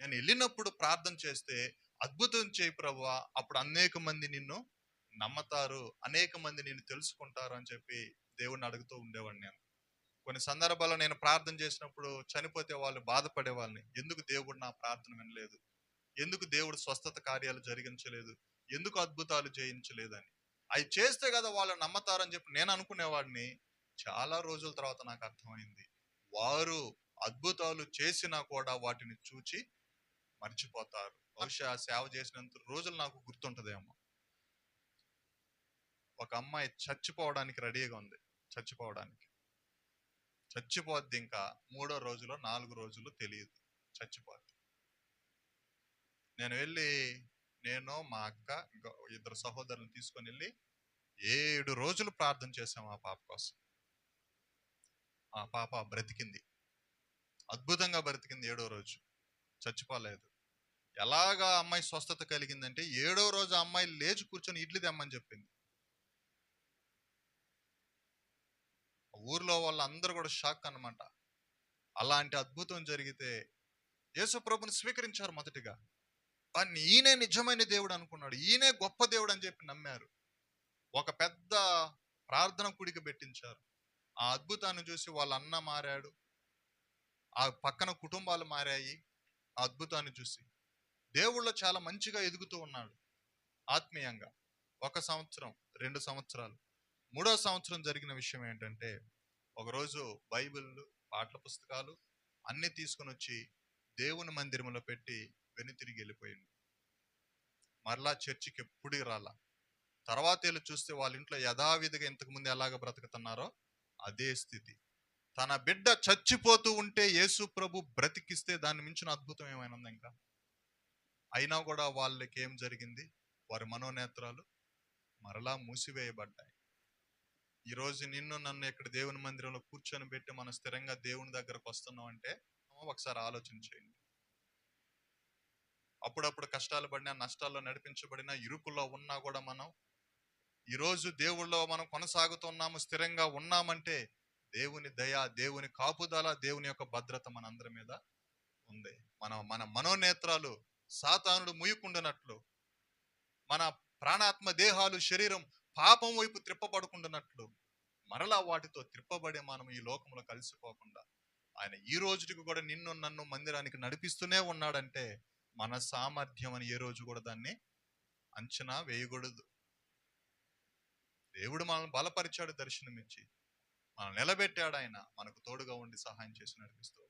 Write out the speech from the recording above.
నేను వెళ్ళినప్పుడు ప్రార్థన చేస్తే అద్భుతం చేయి ప్రభువా, అప్పుడు అనేక మంది నిన్ను నమ్మతారు, అనేక మంది నిన్ను తెలుసుకుంటారు అని చెప్పి దేవుడిని అడుగుతూ ఉండేవాడిని నేను. కొన్ని సందర్భాల్లో నేను ప్రార్థన చేసినప్పుడు చనిపోతే వాళ్ళు బాధపడే వాళ్ళని, ఎందుకు దేవుడు నా ప్రార్థన వినలేదు, ఎందుకు దేవుడు స్వస్థత కార్యాలు జరిగించలేదు, ఎందుకు అద్భుతాలు చేయించలేదని. అవి చేస్తే కదా వాళ్ళు నమ్మతారని చెప్పి నేను అనుకునేవాడిని. చాలా రోజుల తర్వాత నాకు అర్థమైంది, వారు అద్భుతాలు చేసినా కూడా వాటిని చూచి మర్చిపోతారు. బహుశా సేవ చేసినంత రోజులు నాకు గుర్తుంటదేమో. ఒక అమ్మాయి చచ్చిపోవడానికి రెడీగా ఉంది, చచ్చిపోద్ది. ఇంకా 3వ రోజులో 4 రోజులు తెలియదు, చచ్చిపోద్ది. నేను మా అక్క ఇంకా 2 సహోదరులను తీసుకొని వెళ్ళి 7 రోజులు ప్రార్థన చేశాము ఆ పాప కోసం. ఆ పాప బ్రతికింది, అద్భుతంగా బ్రతికింది. 7వ రోజు చచ్చిపోలేదు. ఎలాగా అమ్మాయి స్వస్థత కలిగిందంటే 7వ రోజు ఆ అమ్మాయి లేచి కూర్చొని ఇడ్లీ తెమ్మని చెప్పింది. ఊర్లో వాళ్ళందరూ కూడా షాక్ అన్నమాట. అలాంటి అద్భుతం జరిగితే యేసు ప్రభుని స్వీకరించారు మొదటిగా. ఈయనే నిజమైన దేవుడు అనుకున్నాడు, ఈయనే గొప్ప దేవుడు అని చెప్పి నమ్మారు. ఒక పెద్ద ప్రార్థన కుడికి పెట్టించారు. ఆ అద్భుతాన్ని చూసి వాళ్ళ అన్న మారాడు, ఆ పక్కన కుటుంబాలు మారాయి. ఆ అద్భుతాన్ని చూసి దేవుళ్ళో చాలా మంచిగా ఎదుగుతూ ఉన్నాడు ఆత్మీయంగా. 1 సంవత్సరం, 2 సంవత్సరాలు, 3వ సంవత్సరం జరిగిన విషయం ఏంటంటే, ఒకరోజు బైబిళ్ళు, పాటల పుస్తకాలు అన్ని తీసుకొని వచ్చి దేవుని మందిరంలో పెట్టి వెనుతిరిగి వెళ్ళిపోయింది. మరలా చర్చికి ఎప్పుడు రాలా. తర్వాత వెళ్ళి చూస్తే వాళ్ళ ఇంట్లో యథావిధిగా ఇంతకు ముందు ఎలాగ బ్రతుకుతున్నారో అదే స్థితి. తన బిడ్డ చచ్చిపోతూ ఉంటే యేసు ప్రభు బ్రతికిస్తే దాన్ని మించిన అద్భుతం ఏమైనా ఉందా ఇంకా? అయినా కూడా వాళ్ళకి ఏం జరిగింది? వారి మనోనేత్రాలు మరలా మూసివేయబడ్డాయి. ఈరోజు నిన్ను నన్ను ఇక్కడ దేవుని మందిరంలో కూర్చొని పెట్టి మనం స్థిరంగా దేవుని దగ్గరకు వస్తున్నాం అంటే ఒకసారి ఆలోచన చేయండి. అప్పుడప్పుడు కష్టాలు పడినా, నష్టాల్లో నడిపించబడినా, ఇరుకుల్లో ఉన్నా కూడా మనం ఈరోజు దేవుళ్ళో మనం కొనసాగుతున్నాము, స్థిరంగా ఉన్నామంటే దేవుని దయ, దేవుని కాపుదల, దేవుని యొక్క భద్రత మనందరి మీద ఉంది. మన మనోనేత్రాలు సాతానుడు ముయ్యకుండానట్లు, మన ప్రాణాత్మ దేహాలు, శరీరం పాపం వైపు త్రిప్పబడుకుంటున్నట్లు, మరలా వాటితో త్రిప్పబడి మనం ఈ లోకంలో కలిసిపోకుండా ఆయన ఈ రోజుకి కూడా నిన్ను నన్ను మందిరానికి నడిపిస్తూనే ఉన్నాడంటే మన సామర్థ్యం అని ఏ రోజు కూడా దాన్ని అంచనా వేయకూడదు. దేవుడు మనల్ని బలపరిచాడు, దర్శనమిచ్చి మనల్ని నిలబెట్టాడు, ఆయన మనకు తోడుగా ఉండి సహాయం చేసి నడిపిస్తూ.